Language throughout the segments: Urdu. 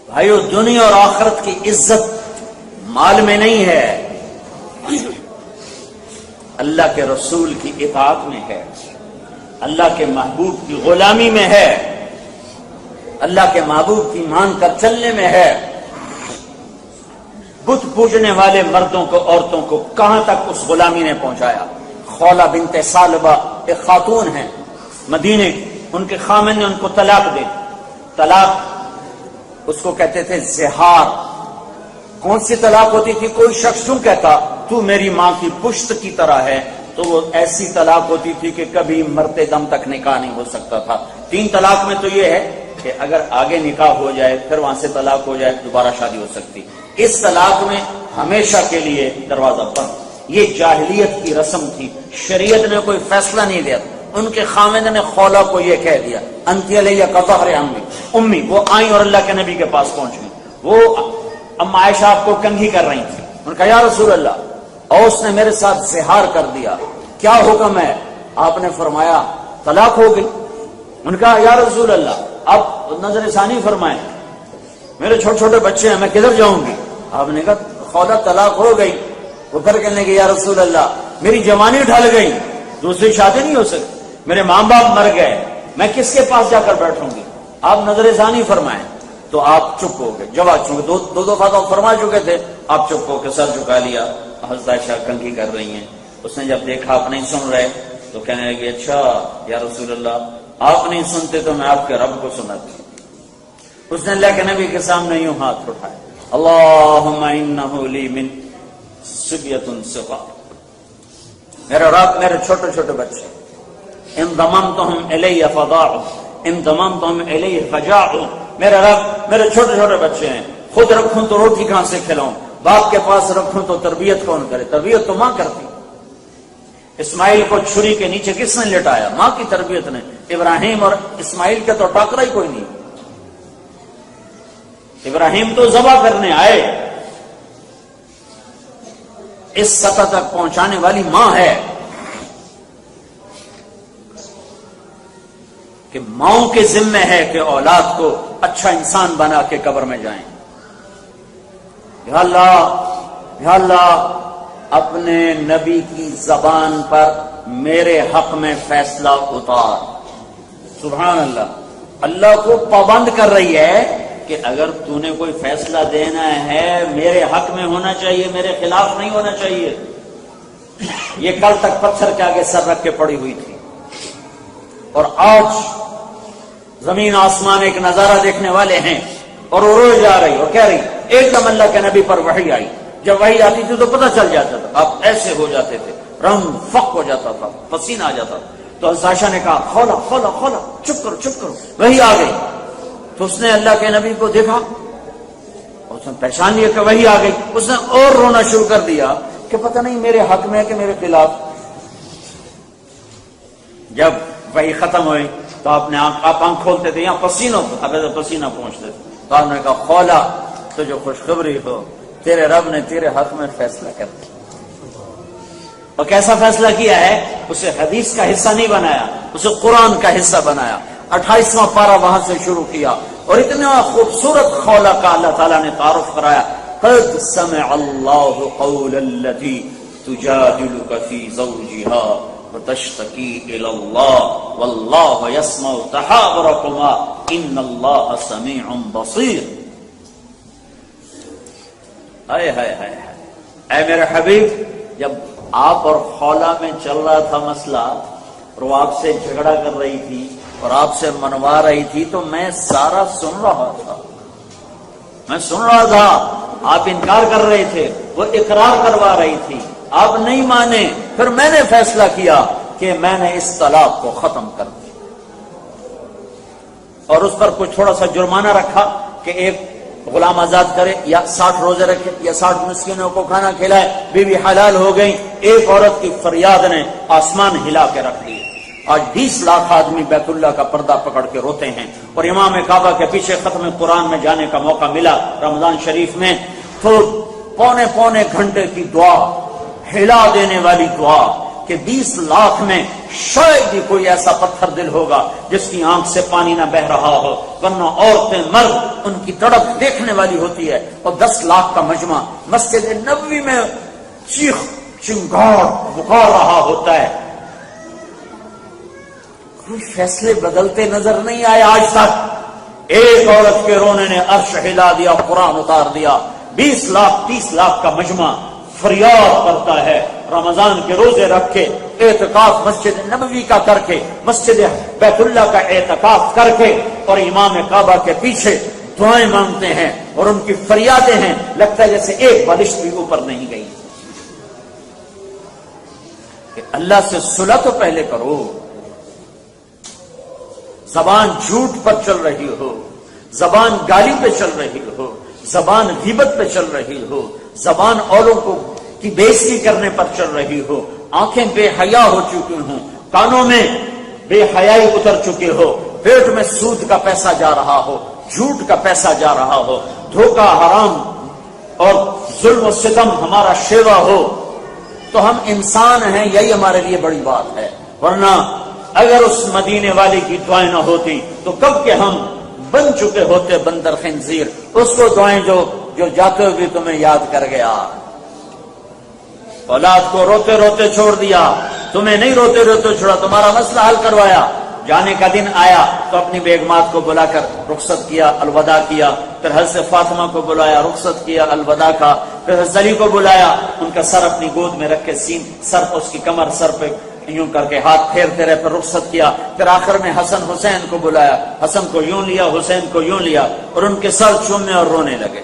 بھائیو دنیا اور آخرت کی عزت مال میں نہیں ہے، اللہ کے رسول کی اطاعت میں ہے، اللہ کے محبوب کی غلامی میں ہے، اللہ کے محبوب کی مان کر چلنے میں ہے۔ بت پوجنے والے مردوں کو عورتوں کو کہاں تک اس غلامی نے پہنچایا۔ خولہ بنت ثعلبہ ایک خاتون ہیں مدینے، ان کے خامن نے ان کو طلاق دے۔ طلاق اس کو کہتے تھے زہار۔ کون سی طلاق ہوتی تھی؟ کوئی شخص یوں کہتا تو میری ماں کی پشت کی طرح ہے، تو وہ ایسی طلاق ہوتی تھی کہ کبھی مرتے دم تک نکاح نہیں ہو سکتا تھا۔ 3 طلاق میں تو یہ ہے کہ اگر آگے نکاح ہو جائے پھر وہاں سے طلاق ہو جائے دوبارہ شادی ہو سکتی، اس طلاق میں ہمیشہ کے لیے دروازہ بند۔ یہ جاہلیت کی رسم تھی، شریعت نے کوئی فیصلہ نہیں دیا۔ ان کے خامند نے خولہ کو یہ کہہ دیا انتی علیہ کظہر امی۔ وہ آئیں اور اللہ کے نبی کے پاس پہنچ گئی۔ وہ اما عائشہ آپ کو کنگھی کر رہی تھی، انہوں نے کہا یا رسول اللہ اوس نے میرے ساتھ زہار کر دیا، کیا حکم ہے؟ آپ نے فرمایا طلاق ہو گئی۔ انہوں نے کہا یا رسول اللہ آپ نظر ثانی فرمائیں، میرے چھوٹے چھوٹے بچے ہیں، میں کدھر جاؤں گی؟ آپ نے کہا خولہ طلاق ہو گئی۔ وہ پھر کہنے لگے یا رسول اللہ میری جوانی ڈھل گئی، دوسری شادی نہیں ہو سکتی، میرے ماں باپ مر گئے، میں کس کے پاس جا کر بیٹھوں گی؟ آپ نظر ثانی فرمائیں۔ تو آپ چپ ہو گئے، جواب چونکہ دو دفعہ تو فرما چکے تھے، آپ چپ ہو کے سر جھکا لیا۔ حضرت عائشہ کنگھی کر رہی ہیں، اس نے جب دیکھا آپ نہیں سن رہے تو کہنے لگے اچھا یا رسول اللہ آپ نہیں سنتے تو میں آپ کے رب کو سناتی۔ اس نے اللہ کے نبی کے سامنے یوں ہاتھ اٹھائے، اللہم انہ لی من صبیۃ صغار، میرے رب میرے چھوٹے چھوٹے بچے، ان ضممتہم الی فضاعوا ان ضممتہم الی فجاعوا، میرے رب میرے چھوٹے چھوٹے بچے ہیں، خود رکھوں تو روٹی کہاں سے کھلاؤں، باپ کے پاس رکھوں تو تربیت کون کرے؟ تربیت تو ماں کرتی۔ اسماعیل کو چھری کے نیچے کس نے لٹایا؟ ماں کی تربیت نے۔ ابراہیم اور اسماعیل کا تو ٹاکرا ہی کوئی نہیں، ابراہیم تو ذبح کرنے آئے، اس سطح تک پہنچانے والی ماں ہے کہ ماؤں کے ذمہ ہے کہ اولاد کو اچھا انسان بنا کے قبر میں جائیں۔ یا اللہ اپنے نبی کی زبان پر میرے حق میں فیصلہ اتار۔ سبحان اللہ، اللہ کو پابند کر رہی ہے کہ اگر تو نے کوئی فیصلہ دینا ہے میرے حق میں ہونا چاہیے، میرے خلاف نہیں ہونا چاہیے۔ یہ کل تک پتھر کے آگے سر رکھ کے پڑی ہوئی تھی، اور آج زمین آسمان ایک نظارہ دیکھنے والے ہیں، اور وہ روئے جا رہی اور کہہ رہی ایک دم اللہ کے نبی پر وحی آئی۔ جب وحی آتی تھی تو پتہ چل جاتا تھا، آپ ایسے ہو جاتے تھے، رنگ فق ہو جاتا تھا، پسینہ آ جاتا تھا۔ تو حضرت عائشہ نے کہا خولا خولا خولا، چپ کرو چپ کرو، وحی آ گئی۔ تو اس نے اللہ کے نبی کو دیکھا، اس نے پہچان لیا کہ وحی آ گئی۔ اس نے اور رونا شروع کر دیا کہ پتہ نہیں میرے حق میں ہے کہ میرے خلاف۔ جب وحی ختم ہوئی تو آپ آنکھ کھولتے تھے، یہاں پسینہ اب ایسے پسینہ پہنچتے تھے، تو آپ نے کہا خولا تو جو خوشخبری ہو، تیرے رب نے تیرے حق میں فیصلہ کر دیا۔ اور کیسا فیصلہ کیا ہے؟ اسے حدیث کا حصہ نہیں بنایا، اسے قرآن کا حصہ بنایا۔ 28واں پارہ وہاں سے شروع کیا، اور اتنا خوبصورت خولا کا اللہ تعالیٰ نے تعارف کرایا، قد سمع اللہ قول التی تجادلک فی زوجہا وتشتکی الی اللہ واللہ یسمع تحاورکما ان اللہ سمیع بصیر۔ ہائے ہائے ہائے، اے میرے حبیب، جب آپ اور خولا میں چل رہا تھا مسئلہ، اور وہ آپ سے جھگڑا کر رہی تھی اور آپ سے منوا رہی تھی، تو میں سارا سن رہا تھا، میں سن رہا تھا۔ آپ انکار کر رہے تھے، وہ اقرار کروا رہی تھی، آپ نہیں مانے، پھر میں نے فیصلہ کیا کہ میں نے اس طلاق کو ختم کر دیا، اور اس پر کچھ تھوڑا سا جرمانہ رکھا کہ ایک غلام آزاد کرے، یا 60 روزے رکھے، یا 60 مسکینوں کو کھانا کھلائے، بیوی حلال ہو گئی۔ ایک عورت کی فریاد نے آسمان ہلا کے رکھ دیے۔ آج 20 لاکھ آدمی بیت اللہ کا پردہ پکڑ کے روتے ہیں، اور امام کعبہ کے پیچھے ختم قرآن میں جانے کا موقع ملا رمضان شریف میں، تو پونے گھنٹے کی دعا، ہلا دینے والی دعا، کہ 20 لاکھ میں شاید ہی کوئی ایسا پتھر دل ہوگا جس کی آنکھ سے پانی نہ بہ رہا ہو، ورنہ عورتیں مرد ان کی تڑپ دیکھنے والی ہوتی ہے۔ اور 10 لاکھ کا مجمع مسجد نبوی میں چیخ چنگاڑ پکار رہا ہوتا ہے۔ کوئی فیصلے بدلتے نظر نہیں آئے آج تک۔ ایک عورت کے رونے نے عرش ہلا دیا، قرآن اتار دیا۔ 20 لاکھ 30 لاکھ کا مجمع فریاد کرتا ہے، رمضان کے روزے رکھ کے، اعتکاف مسجد نبوی کا کر کے، مسجد بیت اللہ کا اعتکاف کر کے، اور امام کعبہ کے پیچھے دعائیں مانگتے ہیں، اور ان کی فریادیں ہیں، لگتا ہے جیسے ایک بالشت بھی اوپر نہیں گئی۔ کہ اللہ سے صلح تو پہلے کرو۔ زبان جھوٹ پر چل رہی ہو، زبان گالی پہ چل رہی ہو، زبان غیبت پہ چل رہی ہو، زبان اوروں کو کی بےعزتی کرنے پر چل رہی ہو، آنکھیں بے حیا ہو چکی ہوں، کانوں میں بے حیائی اتر چکے ہو، پیٹ میں سود کا پیسہ جا رہا ہو، جھوٹ کا پیسہ جا رہا ہو، دھوکہ حرام اور ظلم و ستم ہمارا شیوا ہو، تو ہم انسان ہیں، یہی ہمارے لیے بڑی بات ہے۔ ورنہ اگر اس مدینے والی کی دعائیں نہ ہوتی تو کب کے ہم بن چکے ہوتے بندر خنزیر۔ اس کو دعائیں جو جاتے ہوئے تمہیں یاد کر گیا، اولاد کو روتے روتے چھوڑ دیا، تمہیں نہیں روتے روتے چھوڑا، تمہارا مسئلہ حل کروایا، جانے کا دن آیا تو اپنی بیگمات کو بلا کر رخصت کیا، الوداع کیا، پھر حضرت فاطمہ کو بلایا، رخصت کیا، الوداع کا، پھر حضرت علی کو بلایا، ان کا سر اپنی گود میں رکھ کے سر پر اس کی کمر سر پہ یوں کر کے ہاتھ پھیرتے رہے، پھر رخصت کیا، پھر آخر میں حسن حسین کو بلایا، حسن کو یوں لیا، حسین کو یوں لیا، اور ان کے سر چومنے اور رونے لگے،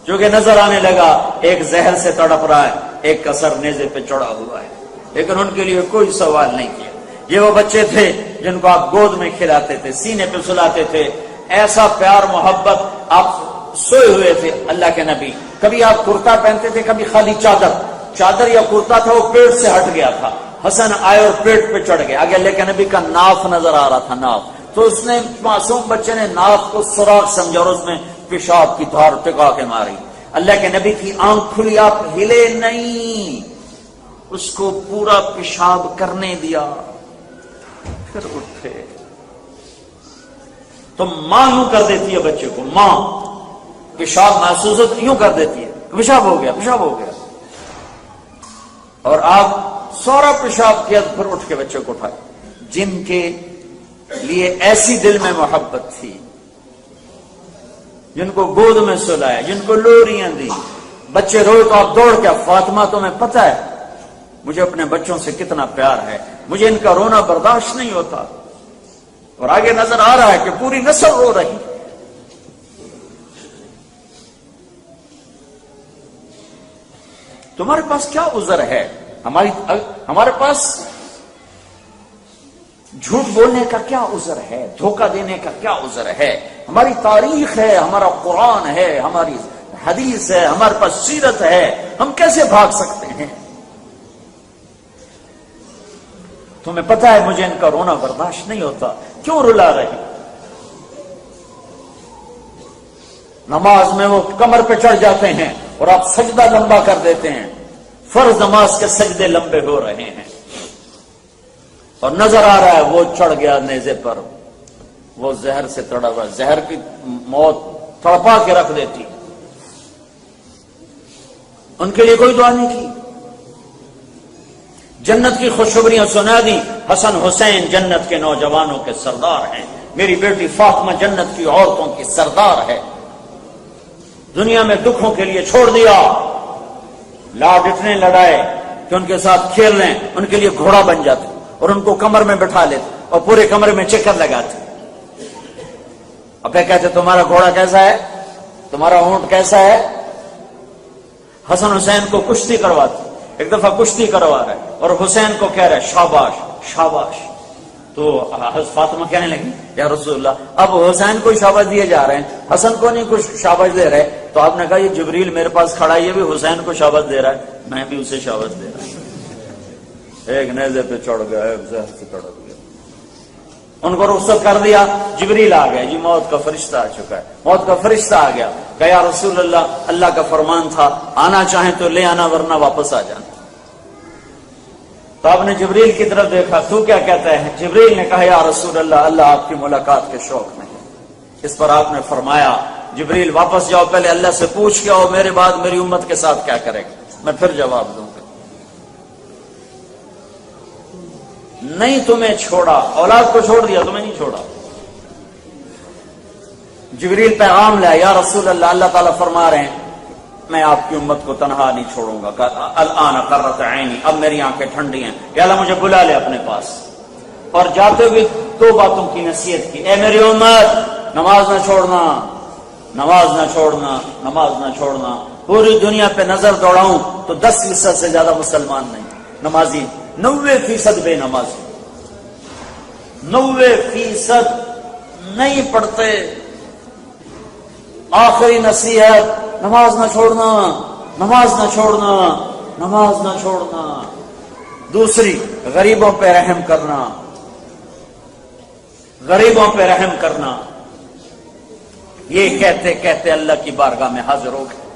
جو کہ نظر آنے لگا ایک زہر سے تڑپ رہا ہے، ایک کا سر نیزے پہ چڑھا ہوا ہے، لیکن ان کے لیے کوئی سوال نہیں کیا۔ یہ وہ بچے تھے جن کو آپ گود میں کھلاتے تھے، سینے پہ سلاتے تھے، ایسا پیار محبت، آپ سوئے ہوئے تھے اللہ کے نبی، کبھی آپ کرتا پہنتے تھے، کبھی خالی چادر یا کرتا تھا وہ پیٹ سے ہٹ گیا تھا، حسن آئے اور پیٹ پہ چڑھ گیا، آگے اللہ کے نبی کا ناف نظر آ رہا تھا، ناف، تو اس نے معصوم بچے نے ناف کو سوراخ سمجھا اور اس میں پیشاب کی دھار ٹکا کے ماری۔ اللہ کے نبی کی آنکھ کھلی، آپ ہلے نہیں، اس کو پورا پیشاب کرنے دیا، پھر اٹھے۔ تو ماں یوں کر دیتی ہے بچے کو، ماں پیشاب محسوس ہوتا یوں کر دیتی ہے، پیشاب ہو گیا، پیشاب ہو گیا، اور آپ سورا پیشاب کیا، پھر اٹھ کے بچے کو اٹھائے۔ جن کے لیے ایسی دل میں محبت تھی، جن کو گود میں سلایا، جن کو لوریاں دی، بچے روئے تو آپ دوڑ کے، فاطمہ تمہیں پتہ ہے مجھے اپنے بچوں سے کتنا پیار ہے، مجھے ان کا رونا برداشت نہیں ہوتا، اور آگے نظر آ رہا ہے کہ پوری نسل رو رہی۔ تمہارے پاس کیا عذر ہے؟ ہمارے پاس جھوٹ بولنے کا کیا عذر ہے؟ دھوکہ دینے کا کیا عذر ہے؟ ہماری تاریخ ہے، ہمارا قرآن ہے، ہماری حدیث ہے، ہمارے پاس سیرت ہے، ہم کیسے بھاگ سکتے ہیں؟ تمہیں پتہ ہے مجھے ان کا رونا برداشت نہیں ہوتا، کیوں رلا رہی؟ نماز میں وہ کمر پہ چڑھ جاتے ہیں اور آپ سجدہ لمبا کر دیتے ہیں، فرض نماز کے سجدے لمبے ہو رہے ہیں، اور نظر آ رہا ہے وہ چڑھ گیا نیزے پر، وہ زہر سے تڑا ہوا، زہر کی موت تڑپا کے رکھ دیتی، ان کے لیے کوئی دعا نہیں کی، جنت کی خوشخبریاں سنا دی، حسن حسین جنت کے نوجوانوں کے سردار ہیں، میری بیٹی فاطمہ جنت کی عورتوں کی سردار ہے، دنیا میں دکھوں کے لیے چھوڑ دیا، لاڈ اتنے لڑائے کہ ان کے ساتھ کھیل رہے ہیں، ان کے لیے گھوڑا بن جاتے اور ان کو کمر میں بٹھا لیتے اور پورے کمرے میں چکر لگاتے، اب کہتے تمہارا گھوڑا کیسا ہے، تمہارا اونٹ کیسا ہے؟ حسن حسین کو کشتی کرواتے، ایک دفعہ کشتی کروا رہے اور حسین کو کہہ رہے شاباش شاباش، تو حضرت فاطمہ کہنے لگی یا رسول اللہ اب حسین کو شاباش دیے جا رہے ہیں، حسن کو نہیں کچھ شاباش دے رہے، تو آپ نے کہا یہ جبریل میرے پاس کھڑا ہے، یہ بھی حسین کو شاباش دے رہا ہے، میں بھی اسے شاباش دے رہا ہوں۔ ایک نیزے پہ چڑھ گیا، ایک زہر سے تڑپ گیا، ان کو رخصت کر دیا، جبریل آ گیا، جی موت کا فرشتہ آ چکا ہے، موت کا فرشتہ آ گیا، کہ یا رسول اللہ کا فرمان تھا آنا چاہیں تو لے آنا ورنہ واپس آ جانا۔ تو آپ نے جبریل کی طرف دیکھا، تو کیا کہتا ہے؟ جبریل نے کہا یا رسول اللہ، اللہ آپ کی ملاقات کے شوق میں ہے۔ اس پر آپ نے فرمایا جبریل واپس جاؤ، پہلے اللہ سے پوچھ کے آؤ میرے بعد میری امت کے ساتھ کیا کرے گا، میں پھر جواب دوں گا۔ نہیں تمہیں چھوڑا، اولاد کو چھوڑ دیا، تمہیں نہیں چھوڑا۔ جبریل پیغام لیا، یا رسول اللہ، اللہ تعالیٰ فرما رہے ہیں میں آپ کی امت کو تنہا نہیں چھوڑوں گا۔ الآن قرۃ عینی، اب میری آنکھیں ٹھنڈی ہیں، یا اللہ مجھے بلا لے اپنے پاس۔ اور جاتے ہوئے دو باتوں کی نصیحت کی، اے میری امت، نماز نہ چھوڑنا، نماز نہ چھوڑنا، نماز نہ چھوڑنا۔ پوری دنیا پہ نظر دوڑاؤں تو 10% سے زیادہ مسلمان نہیں نمازی، 90% بے نمازی، 90% نہیں پڑھتے۔ آخری نصیحت، نماز نہ چھوڑنا، نماز نہ چھوڑنا، نماز نہ چھوڑنا۔ دوسری، غریبوں پہ رحم کرنا، غریبوں پہ رحم کرنا۔ یہ کہتے کہتے اللہ کی بارگاہ میں حاضر ہو گئے۔